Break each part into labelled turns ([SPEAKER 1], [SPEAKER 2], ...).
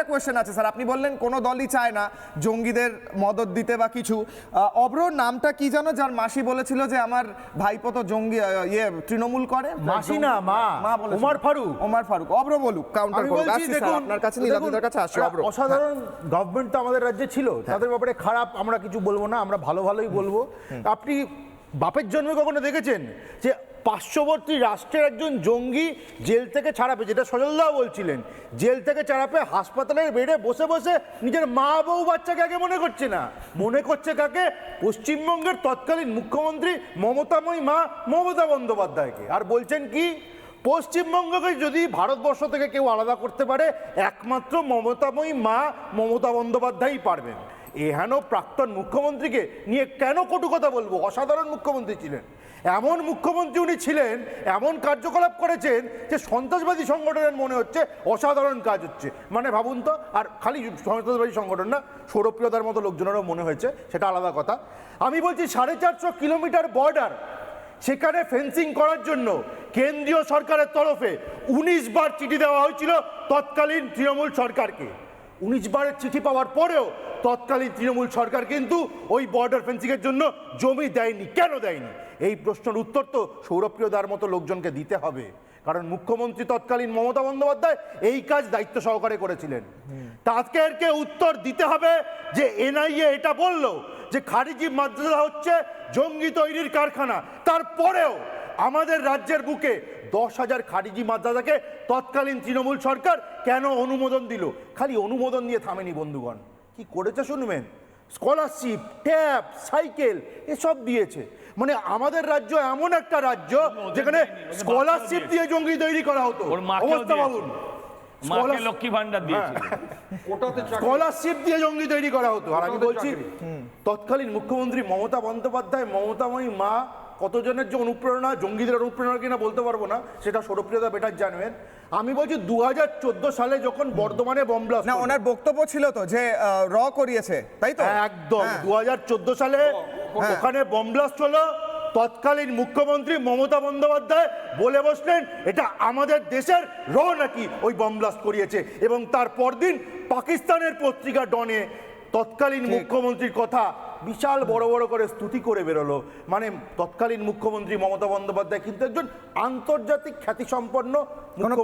[SPEAKER 1] Question আছে sir. আপনি বললেন কোনো দলই চায় না জঙ্গিদের মদত দিতে বা কিছু। অভ্রর নামটা কি জানো, যার মাসি বলেছিল যে আমার ভাইপো তো জঙ্গি তৃণমূল করে?
[SPEAKER 2] মাসি না, মা ওমর ফারুক।
[SPEAKER 1] ওমর ফারুক। অভ্র বলুক, কাউন্টার করুক। আসি স্যার আপনার কাছে, নীলাদিদার কাছে আসি। অভ্র,
[SPEAKER 2] অসাধারণ গভর্নমেন্ট তো আমাদের রাজ্যে ছিল, তাদের ব্যাপারে খারাপ আমরা কিছু বলবো না, আমরা ভালোই বলবো। আপনি বাপের জন্মে কখনো দেখেছেন যে পার্শ্ববর্তী রাষ্ট্রের একজন জঙ্গি জেল থেকে ছাড়া পেয়ে, যেটা সজলদাও বলছিলেন, জেল থেকে ছাড়া পেয়ে হাসপাতালের বেডে বসে বসে নিজের মা বউ বাচ্চাকে আগে মনে করছে না, মনে করছে কাকে? পশ্চিমবঙ্গের তৎকালীন মুখ্যমন্ত্রী মমতাময়ী মা মমতা বন্দ্যোপাধ্যায়কে। আর বলছেন কি, পশ্চিমবঙ্গকে যদি ভারতবর্ষ থেকে কেউ আলাদা করতে পারে একমাত্র মমতাময়ী মা মমতা বন্দ্যোপাধ্যায়ই পারবেন। এহেন প্রাক্তন মুখ্যমন্ত্রীকে নিয়ে কেন কটু কথা বলবো? অসাধারণ মুখ্যমন্ত্রী ছিলেন, এমন মুখ্যমন্ত্রী উনি ছিলেন, এমন কার্যকলাপ করেছেন যে সন্ত্রাসবাদী সংগঠনের মনে হচ্ছে অসাধারণ কাজ হচ্ছে। মানে ভাবুন তো, আর খালি সন্ত্রাসবাদী সংগঠন না, সৌরপ্রিয়তার মতো লোকজনেরও মনে হয়েছে, সেটা আলাদা কথা। আমি বলছি 450 কিলোমিটার বর্ডার, সেখানে ফেন্সিং করার জন্য কেন্দ্রীয় সরকারের তরফে 19 বার চিঠি দেওয়া হয়েছিল তৎকালীন তৃণমূল সরকারকে। 19 বারের চিঠি পাওয়ার পরেও তৎকালীন তৃণমূল সরকার কিন্তু ওই বর্ডার ফেন্সিংয়ের জন্য জমি দেয়নি। কেন দেয়নি? এই প্রশ্নের উত্তর তো সৌরপ্রিয়দার মতো লোকজনকে দিতে হবে, কারণ মুখ্যমন্ত্রী তৎকালীন মমতা বন্দ্যোপাধ্যায় এই কাজ দায়িত্ব সহকারে করেছিলেন। তাদেরকে উত্তর দিতে হবে যে এনআইএ এটা বলল যে খারিজি মাদ্রাসা হচ্ছে জঙ্গি তৈরির কারখানা, তারপরেও আমাদের রাজ্যের বুকে 10,000 খারিজি মাদ্রাসাকে তৎকালীন তৃণমূল সরকার কেন অনুমোদন দিল? খালি অনুমোদন দিয়ে থামেনি বন্ধুগণ, কি করেছে শুনবেন? স্কলারশিপ, ট্যাব, সাইকেল এসব দিয়েছে। মানে আমাদের রাজ্য এমন একটা রাজ্য যেখানে স্কলারশিপ দিয়ে জঙ্গি তৈরি করা হতো। অবস্থা ভাবুন,
[SPEAKER 3] লক্ষ্মী ভান্ডার দিয়েছে,
[SPEAKER 2] স্কলারশিপ দিয়ে জঙ্গি তৈরি করা হতো। আর আমি বলছি তৎকালীন মুখ্যমন্ত্রী মমতা বন্দ্যোপাধ্যায়, মমতাময়ী মা কতজনের যে অনুপ্রেরণা, জঙ্গিদের অনুপ্রেরণা কিনা বলতে পারবো না, সেটা সৌরপ্রিয়তা বেটার জানবেন। আমি বলছি 2014 সালে যখন বর্ধমানে বম ব্লাস্ট,
[SPEAKER 1] না ওনার বক্তব্য ছিল তো যে র করিয়েছে, তাই তো?
[SPEAKER 2] একদম 2014 সালে ওখানে বম ব্লাস্ট হলো, তৎকালীন মুখ্যমন্ত্রী মমতা বন্দ্যোপাধ্যায় বলে বসলেন এটা আমাদের দেশের র নাকি ওই বম ব্লাস্ট করিয়েছে, এবং তার পরদিন পাকিস্তানের পত্রিকা ডনে তৎকালীন মুখ্যমন্ত্রীর কথা বিশাল বড় বড় করে স্তুতি করে বেরোলো। মানে তৎকালীন মুখ্যমন্ত্রী মমতা বন্দ্যোপাধ্যায় কিন্তু একজন আন্তর্জাতিক খ্যাতিসম্পন্ন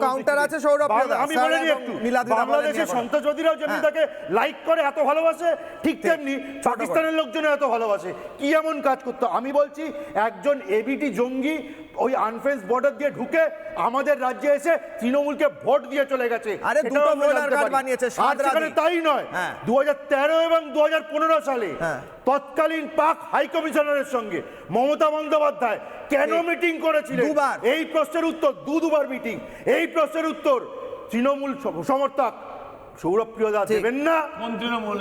[SPEAKER 1] কাউন্টার আছে সৌরপ্রিয়দা।
[SPEAKER 2] আমি বলিনি একটু, বাংলাদেশের সন্ত্রাসবাদীরাও যেমনি তাকে লাইক করে এত ভালোবাসে, ঠিক তেমনি পাকিস্তানের লোকজন এত ভালোবাসে। কি এমন কাজ করতো? আমি বলছি একজন এবিটি জঙ্গি ওই আনফেন্স বর্ডার দিয়ে ঢুকে আমাদের রাজ্যে এসে তৃণমূলকে ভোট দিয়ে চলে গেছে।
[SPEAKER 1] আরে দুটো ভোটার কার্ড বানিয়েছে।
[SPEAKER 2] তাই নয়, 2013 এবং 2015 সালে তৎকালীন পাক হাই কমিশনারের সঙ্গে মমতা বন্দ্যোপাধ্যায় কেন মিটিং করেছিলেন? এই প্রশ্নের উত্তর, দুবার মিটিং, এই প্রশ্নের উত্তর তৃণমূল সমর্থক সৌরপ্রিয়দা দেবেন না।
[SPEAKER 3] তৃণমূল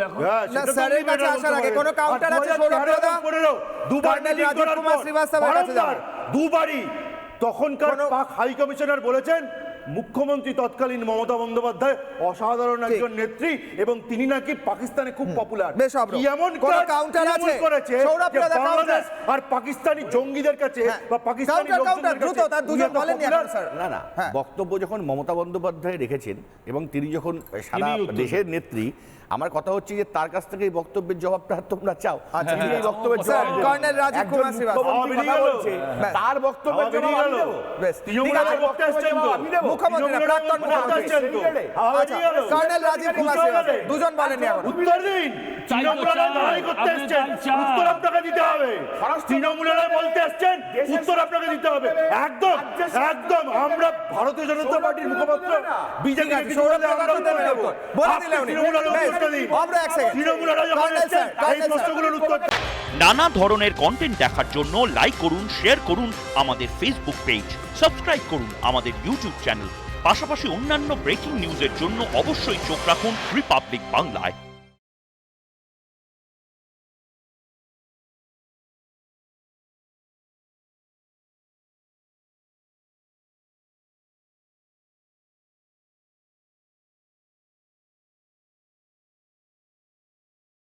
[SPEAKER 2] দুবারই তখনকার পাক হাই কমিশনার বলেছেন মুখ্যমন্ত্রী তৎকালীন মমতা বন্দ্যোপাধ্যায় অসাধারণ একজন নেত্রী এবং তিনি নাকি পাকিস্তানে খুব পপুলার।
[SPEAKER 1] এমন কাউন্টার আছে
[SPEAKER 2] করেছে বাংলাদেশ আর পাকিস্তানি জঙ্গিদের কাছে বা পাকিস্তানি লোকজনের কাছে।
[SPEAKER 4] না না, বক্তব্য যখন মমতা বন্দ্যোপাধ্যায় রেখেছেন এবং তিনি যখন সারা দেশের নেত্রী, আমার কথা হচ্ছে যে তার কাছ থেকে এই বক্তব্যের জবাবটা তোমরা চাও। এই বক্তব্যের জবাব
[SPEAKER 1] কর্নেল রাজীব কুমার
[SPEAKER 4] মুখ্যমন্ত্রী কথা বলছে, তার বক্তব্যের জবাব আমি দেব।
[SPEAKER 1] মুখ্যমন্ত্রী প্রাক্তন মুখ্যমন্ত্রী কর্নেল রাজীব কুমার দুজন বলেননি।
[SPEAKER 2] উত্তর দিন, তৃণমূলেরা লড়াই করতে এসছেন, উত্তর আপনাকে দিতে হবে। তৃণমূলেরা বলতে এসছেন, উত্তর আপনাকে দিতে হবে। একদম একদম আমরা ভারতীয় জনতা পার্টির মুখপাত্র বিজেপি
[SPEAKER 5] নানা ধরনের কন্টেন্ট দেখার জন্য লাইক করুন, শেয়ার করুন আমাদের ফেসবুক পেজ, সাবস্ক্রাইব করুন আমাদের ইউটিউব চ্যানেল। পাশাপাশি অন্যান্য ব্রেকিং নিউজের জন্য অবশ্যই চোখ রাখুন রিপাবলিক বাংলায়।